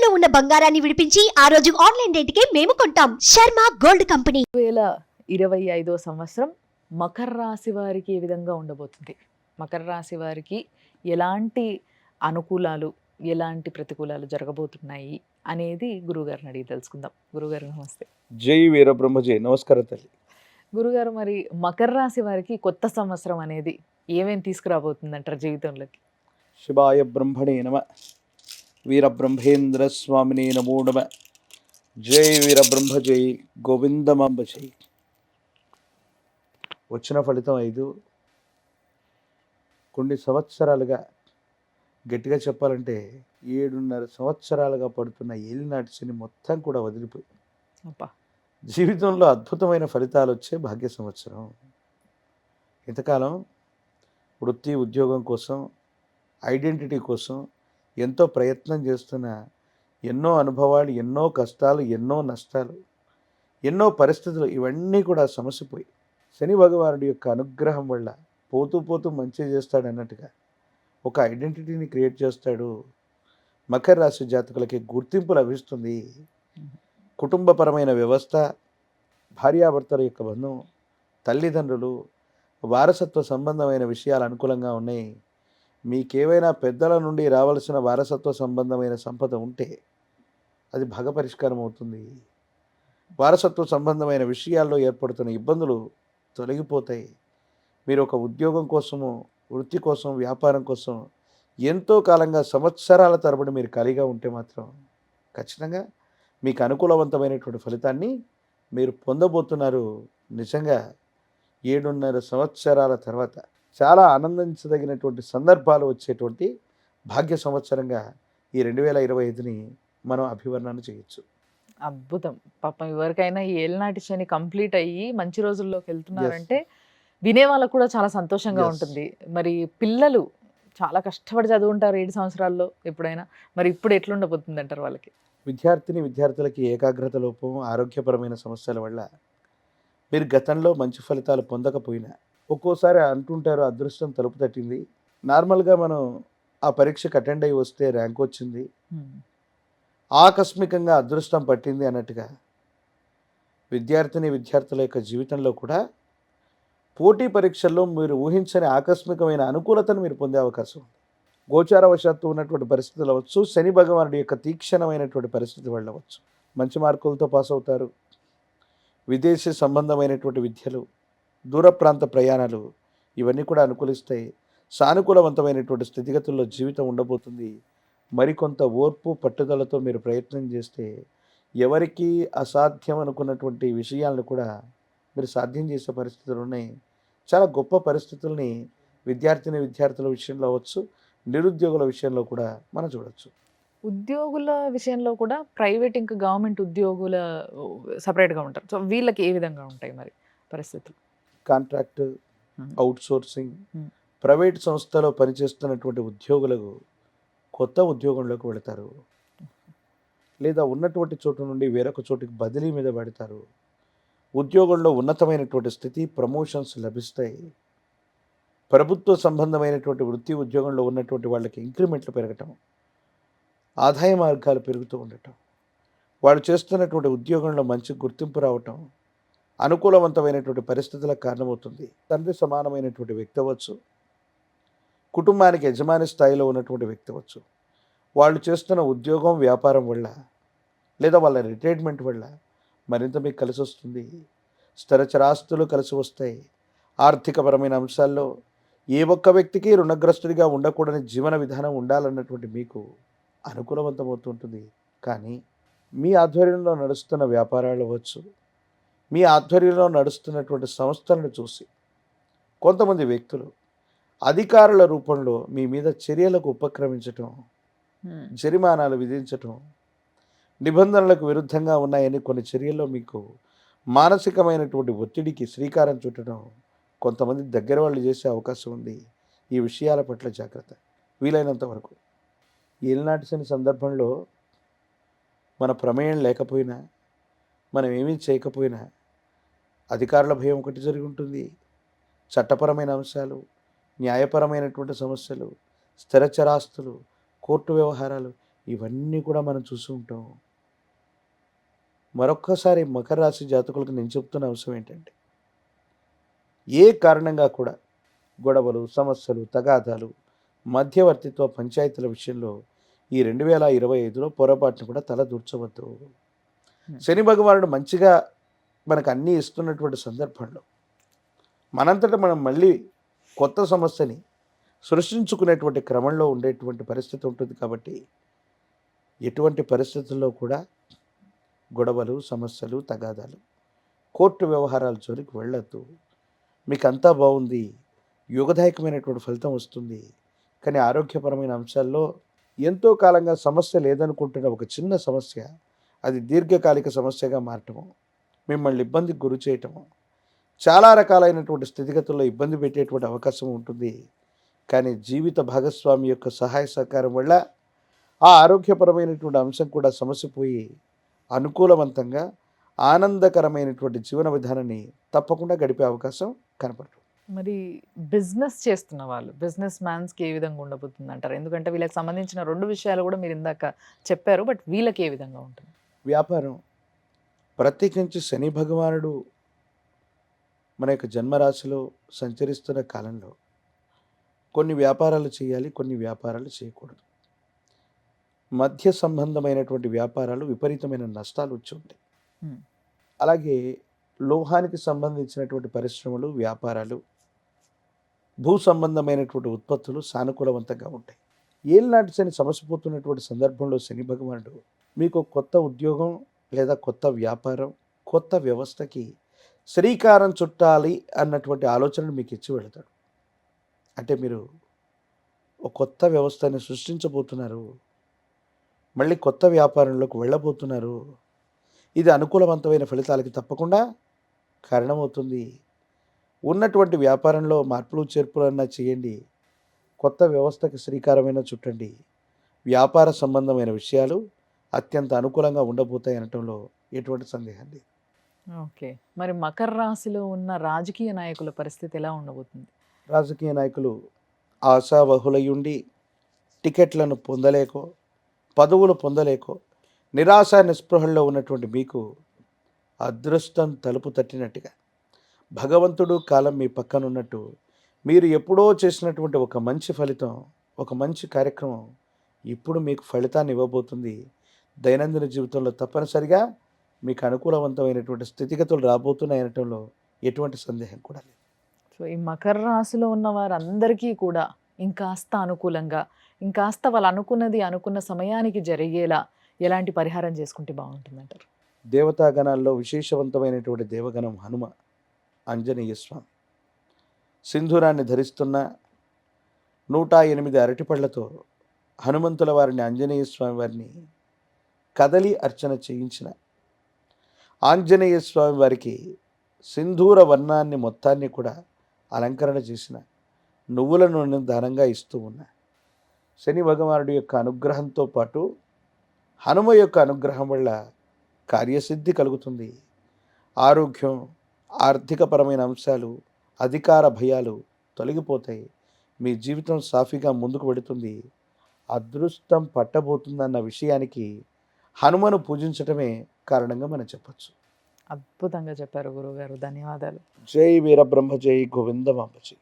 తాకట్టులో ఉన్న బంగారాన్ని విడిపించి ఆ రోజు ఆన్లైన్ రేటుకే మేము కొంటాం. Sharma gold company. 2025వ సంవత్సరం మకర రాశి వారికి ఏ విధంగా ఉండబోతుంది? మకర రాశి వారికి ఎలాంటి అనుకూలాలు, ఎలాంటి ప్రతికూలాలు జరగబోతున్నాయి అనేది గురుగారిని అడిగి తెలుసుకుందాం. గురుగారు నమస్తే. జై వీరబ్రహ్మ జై. నమస్కారం తల్లి. గురుగారు, మరి మకర రాశి వారికి కొత్త సంవత్సరం అనేది ఏమేమి తీసుకురాబోతుందంటారు జీవితంలోకి? శివాయ బ్రహ్మణే నమ. వీరబ్రహ్మేంద్ర స్వామినే నమో నమ. జై వీరబ్రహ్మ జై. గోవిందమాంబ జై. వచ్చిన ఫలితం 5. కొన్ని సంవత్సరాలుగా, గట్టిగా చెప్పాలంటే 7.5 సంవత్సరాలుగా పడుతున్న ఏలినాటి శని మొత్తం కూడా వదిలిపోయి జీవితంలో అద్భుతమైన ఫలితాలు వచ్చే భాగ్య సంవత్సరం. ఇంతకాలం వృత్తి ఉద్యోగం కోసం, ఐడెంటిటీ కోసం ఎంతో ప్రయత్నం చేస్తున్న ఎన్నో అనుభవాలు, ఎన్నో కష్టాలు, ఎన్నో నష్టాలు, ఎన్నో పరిస్థితులు ఇవన్నీ కూడా సమసిపోయి శని భగవానుడి యొక్క అనుగ్రహం వల్ల పోతూ పోతూ మంచి చేస్తాడు అన్నట్టుగా ఒక ఐడెంటిటీని క్రియేట్ చేస్తాడు. మకర రాశి జాతకులకి గుర్తింపు లభిస్తుంది. కుటుంబపరమైన వ్యవస్థ, భార్యాభర్తల యొక్క బంధం, తల్లిదండ్రులు, వారసత్వ సంబంధమైన విషయాలు అనుకూలంగా ఉన్నాయి. మీకేవైనా పెద్దల నుండి రావాల్సిన వారసత్వ సంబంధమైన సంపద ఉంటే అది భాగపరిష్కారం అవుతుంది. వారసత్వ సంబంధమైన విషయాల్లో ఏర్పడుతున్న ఇబ్బందులు తొలగిపోతాయి. మీరు ఒక ఉద్యోగం కోసము, వృత్తి కోసం, వ్యాపారం కోసం ఎంతో కాలంగా సంవత్సరాల తరబడి మీరు ఖాళీగా ఉంటే మాత్రం ఖచ్చితంగా మీకు అనుకూలవంతమైనటువంటి ఫలితాన్ని మీరు పొందబోతున్నారు. నిజంగా 7.5 సంవత్సరాల తర్వాత చాలా ఆనందించదగినటువంటి సందర్భాలు వచ్చేటువంటి భాగ్య సంవత్సరంగా ఈ 2025ని మనం అభివర్ణన చేయొచ్చు. అద్భుతం. పాపం ఎవరికైనా ఈ ఏలినాటి శని కంప్లీట్ అయ్యి మంచి రోజుల్లోకి వెళ్తున్నారంటే వినే వాళ్ళకు కూడా చాలా సంతోషంగా ఉంటుంది. మరి పిల్లలు చాలా కష్టపడి చదువుంటారు 7 సంవత్సరాల్లో ఎప్పుడైనా, మరి ఇప్పుడు ఎట్లుండబోతుంది అంటారు వాళ్ళకి? విద్యార్థులకి ఏకాగ్రత లోపం, ఆరోగ్యపరమైన సమస్యల వల్ల మీరు గతంలో మంచి ఫలితాలు పొందకపోయినా ఒక్కోసారి అంటుంటారు అదృష్టం తలుపు తట్టింది. నార్మల్గా మనం ఆ పరీక్షకు అటెండ్ అయ్యి వస్తే ర్యాంక్ వచ్చింది, ఆకస్మికంగా అదృష్టం పట్టింది అన్నట్టుగా విద్యార్థుల యొక్క జీవితంలో కూడా పోటీ పరీక్షల్లో మీరు ఊహించని ఆకస్మికమైన అనుకూలతను మీరు పొందే అవకాశం ఉంది. గోచారవశాత్తు ఉన్నటువంటి పరిస్థితులు అవ్వచ్చు, శని భగవానుడి యొక్క తీక్షణమైనటువంటి పరిస్థితి వెళ్ళవచ్చు. మంచి మార్కులతో పాస్ అవుతారు. విదేశీ సంబంధమైనటువంటి విద్యలు, దూర ప్రాంత ప్రయాణాలు ఇవన్నీ కూడా అనుకూలిస్తాయి. సానుకూలవంతమైనటువంటి స్థితిగతుల్లో జీవితం ఉండబోతుంది. మరికొంత ఓర్పు పట్టుదలతో మీరు ప్రయత్నం చేస్తే ఎవరికి అసాధ్యం అనుకున్నటువంటి విషయాలను కూడా మీరు సాధ్యం చేసే పరిస్థితులు ఉన్నాయి. చాలా గొప్ప పరిస్థితుల్ని విద్యార్థుల విషయంలో అవ్వచ్చు, నిరుద్యోగుల విషయంలో కూడా మనం చూడవచ్చు. ఉద్యోగుల విషయంలో కూడా ప్రైవేట్ ఇంకా గవర్నమెంట్ ఉద్యోగుల సపరేట్గా ఉంటారు. సో వీళ్ళకి ఏ విధంగా ఉంటాయి మరి పరిస్థితులు? కాంట్రాక్ట్, అవుట్ సోర్సింగ్, ప్రైవేట్ సంస్థలో పనిచేస్తున్నటువంటి ఉద్యోగులకు కొత్త ఉద్యోగంలోకి వెళతారు, లేదా ఉన్నటువంటి చోటు నుండి వేరొక చోటుకి బదిలీ మీద పెడతారు. ఉద్యోగంలో ఉన్నతమైనటువంటి స్థితి, ప్రమోషన్స్ లభిస్తాయి. ప్రభుత్వ సంబంధమైనటువంటి వృత్తి ఉద్యోగంలో ఉన్నటువంటి వాళ్ళకి ఇంక్రిమెంట్లు పెరగటం, ఆదాయ మార్గాలు పెరుగుతూ ఉండటం, వాళ్ళు చేస్తున్నటువంటి ఉద్యోగంలో మంచి గుర్తింపు రావటం అనుకూలవంతమైనటువంటి పరిస్థితులకు కారణమవుతుంది. తండ్రి సమానమైనటువంటి వ్యక్తి అవ్వచ్చు, కుటుంబానికి యజమాని స్థాయిలో ఉన్నటువంటి వ్యక్తి అవ్వచ్చు, వాళ్ళు చేస్తున్న ఉద్యోగం, వ్యాపారం వల్ల లేదా వాళ్ళ రిటైర్మెంట్ వల్ల మరింత మీకు కలిసి వస్తుంది. స్థిరచరాస్తులు కలిసి వస్తాయి. ఆర్థికపరమైన అంశాల్లో ఏ ఒక్క వ్యక్తికి రుణగ్రస్తుడిగా ఉండకూడని జీవన విధానం ఉండాలన్నటువంటి మీకు అనుకూలవంతమవుతుంటుంది. కానీ మీ ఆధ్వర్యంలో నడుస్తున్న వ్యాపారాలు అవ్వచ్చు, మీ ఆధ్వర్యంలో నడుస్తున్నటువంటి సంస్థలను చూసి కొంతమంది వ్యక్తులు అధికారుల రూపంలో మీ మీద చర్యలకు ఉపక్రమించటం, జరిమానాలు విధించటం, నిబంధనలకు విరుద్ధంగా ఉన్నాయని కొన్ని చర్యల్లో మీకు మానసికమైనటువంటి ఒత్తిడికి శ్రీకారం చుట్టడం కొంతమంది దగ్గర వాళ్ళు చేసే అవకాశం ఉంది. ఈ విషయాల పట్ల జాగ్రత్త. వీలైనంత వరకు ఏలినాటి శని సందర్భంలో మన ప్రమేయం లేకపోయినా, మనం ఏమీ చేయకపోయినా అధికారుల భయం ఒకటి జరిగి ఉంటుంది. చట్టపరమైన అంశాలు, న్యాయపరమైనటువంటి సమస్యలు, స్థిరచరాస్తులు, కోర్టు వ్యవహారాలు ఇవన్నీ కూడా మనం చూసి ఉంటాం. మరొక్కసారి మకర రాశి జాతకులకు నేను చెప్తున్న అంశం ఏంటంటే, ఏ కారణంగా కూడా గొడవలు, సమస్యలు, తగాదాలు, మధ్యవర్తిత్వ పంచాయతీల విషయంలో ఈ 2025లో పొరపాటును కూడా తల దూర్చవద్దు. శని భగవానుడు మంచిగా మనకు అన్నీ ఇస్తున్నటువంటి సందర్భంలో మనంతట మనం మళ్ళీ కొత్త సమస్యని సృష్టించుకునేటువంటి క్రమంలో ఉండేటువంటి పరిస్థితి ఉంటుంది. కాబట్టి ఎటువంటి పరిస్థితుల్లో కూడా గొడవలు, సమస్యలు, తగాదాలు, కోర్టు వ్యవహారాల జోలికి వెళ్ళొద్దు. మీకు అంతా బాగుంది, యుగదాయకమైనటువంటి ఫలితం వస్తుంది. కానీ ఆరోగ్యపరమైన అంశాల్లో ఎంతో కాలంగా సమస్య లేదనుకుంటున్న ఒక చిన్న సమస్య అది దీర్ఘకాలిక సమస్యగా మారటము, మిమ్మల్ని ఇబ్బందికి గురి చేయటము, చాలా రకాలైనటువంటి స్థితిగతుల్లో ఇబ్బంది పెట్టేటువంటి అవకాశం ఉంటుంది. కానీ జీవిత భాగస్వామి యొక్క సహాయ సహకారం వల్ల ఆ ఆరోగ్యపరమైనటువంటి అంశం కూడా సమస్య పోయి అనుకూలవంతంగా ఆనందకరమైనటువంటి జీవన విధానాన్ని తప్పకుండా గడిపే అవకాశం కనపడుతుంది. మరి బిజినెస్ చేస్తున్న వాళ్ళు, బిజినెస్ మ్యాన్స్కి ఏ విధంగా ఉండబోతుంది అంటారు? ఎందుకంటే వీళ్ళకి సంబంధించిన 2 విషయాలు కూడా మీరు ఇందాక చెప్పారు, బట్ వీళ్ళకి ఏ విధంగా ఉంటుంది? వ్యాపారం, ప్రత్యేకించి శని భగవానుడు మన యొక్క జన్మరాశిలో సంచరిస్తున్న కాలంలో కొన్ని వ్యాపారాలు చేయాలి, కొన్ని వ్యాపారాలు చేయకూడదు. మధ్య సంబంధమైనటువంటి వ్యాపారాలు విపరీతమైన నష్టాలు వచ్చి ఉంటాయి. అలాగే లోహానికి సంబంధించినటువంటి పరిశ్రమలు, వ్యాపారాలు, భూ సంబంధమైనటువంటి ఉత్పత్తులు సానుకూలవంతంగా ఉంటాయి. ఏళ్ళనాటి శని సమసిపోతున్నటువంటి సందర్భంలో శని భగవానుడు మీకు కొత్త ఉద్యోగం లేదా కొత్త వ్యాపారం, కొత్త వ్యవస్థకి శ్రీకారం చుట్టాలి అన్నటువంటి ఆలోచనను మీకు ఇచ్చి వెళతాడు. అంటే మీరు ఒక కొత్త వ్యవస్థని సృష్టించబోతున్నారు, మళ్ళీ కొత్త వ్యాపారంలోకి వెళ్ళబోతున్నారు. ఇది అనుకూలవంతమైన ఫలితాలకి తప్పకుండా కారణమవుతుంది. ఉన్నటువంటి వ్యాపారంలో మార్పులు చేర్పులన్నా చేయండి, కొత్త వ్యవస్థకి శ్రీకారమైన చుట్టండి. వ్యాపార సంబంధమైన విషయాలు అత్యంత అనుకూలంగా ఉండబోతాయి అనటంలో ఎటువంటి సందేహం లేదు. ఓకే, మరి మకర రాశిలో ఉన్న రాజకీయ నాయకుల పరిస్థితి ఎలా ఉండబోతుంది? రాజకీయ నాయకులు ఆశావహులయ్యుండి టికెట్లను పొందలేకో, పదవులు పొందలేకో, నిరాశ నిస్పృహల్లో ఉన్నటువంటి మీకు అదృష్టం తలుపు తట్టినట్టుగా భగవంతుడు కాలం మీ పక్కన ఉన్నట్టు మీరు ఎప్పుడో చేసినటువంటి ఒక మంచి ఫలితం, ఒక మంచి కార్యక్రమం ఇప్పుడు మీకు ఫలితాన్ని ఇవ్వబోతుంది. దైనందిన జీవితంలో తప్పనిసరిగా మీకు అనుకూలవంతమైనటువంటి స్థితిగతులు రాబోతున్నాయి అనటంలో ఎటువంటి సందేహం కూడా లేదు. సో ఈ మకర రాశిలో ఉన్న వారందరికీ కూడా ఇంకాస్త అనుకూలంగా, ఇంకాస్త వాళ్ళు అనుకున్నది అనుకున్న సమయానికి జరిగేలా ఎలాంటి పరిహారం చేసుకుంటే బాగుంటుందంటారు? దేవతాగణాల్లో విశేషవంతమైనటువంటి దేవగణం హనుమ ఆంజనేయ స్వామి. సింధూరాన్ని ధరిస్తున్న 108 అరటిపళ్లతో హనుమంతుల వారిని, ఆంజనేయ స్వామి వారిని కదలి అర్చన చేయించిన, ఆంజనేయ స్వామి వారికి సింధూర వర్ణాన్ని మొత్తాన్ని కూడా అలంకరణ చేసిన, నువ్వుల నూనెను దానంగా ఇస్తూ ఉన్న శని భగవానుడి యొక్క అనుగ్రహంతో పాటు హనుమ యొక్క అనుగ్రహం వల్ల కార్యసిద్ధి కలుగుతుంది. ఆరోగ్యం, ఆర్థికపరమైన అంశాలు, అధికార భయాలు తొలగిపోతాయి. మీ జీవితం సాఫీగా ముందుకు వెళుతుంది. అదృష్టం పట్టబోతుందన్న విషయానికి హనుమను పూజించటమే కారణంగా మనం చెప్పచ్చు. అద్భుతంగా చెప్పారు గురువుగారు, ధన్యవాదాలు. జై వీరబ్రహ్మ, జై గోవిందమాంబ జై.